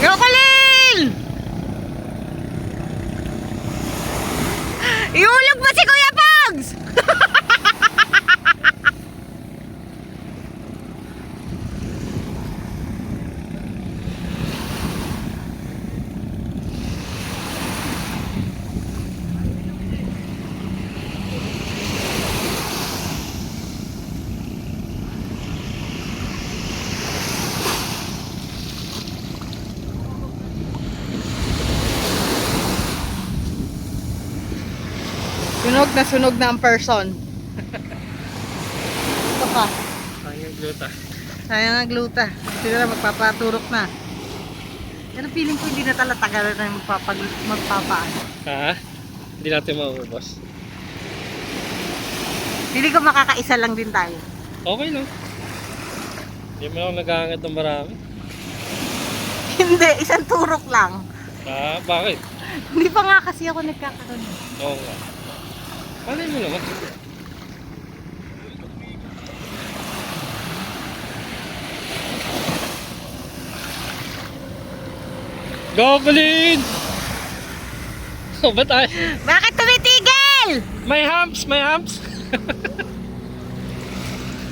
Yokolin! Iulog mo si Kuya Pogs! Sunog na ang person. Ito pa. Sayang gluta. Sayang ang gluta. Sila na magpapaturok na. Pero feeling ko hindi na tagal na magpapaan. Ha? Hindi natin maubos. Feeling ko makakaisa lang din tayo. Okay lang. Hindi mo lang nag-aangad ng marami. Hindi, isang turok lang. Bakit? Hindi pa nga kasi ako nagkakaroon. Oo nga. Alay mo naman. Goblin! Oh, ba't ay? Bakit tumitigil? May humps! May humps!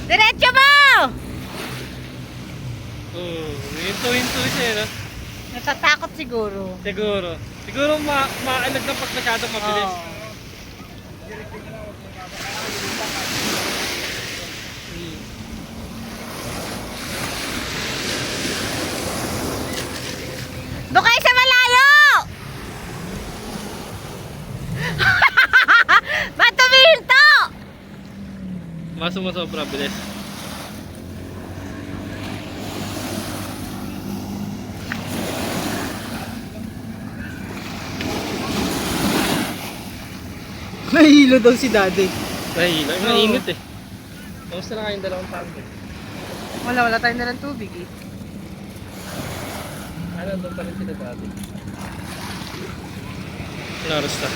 Diretso mo! Hinto-hinto siya, no? Natatakot siguro. Siguro. Siguro maalag na pag masyadong mabilis. Oo. Doon kayo sa malayo! Ba't tumihinto? Sumasobra bilis. Nahilo daw si daddy. Nahila. Oo. Mainit eh. Kamusta na kayong dalawang tanke? Wala tayong nalang tubig eh. Ano, doon pa rin sila dati. Naros na.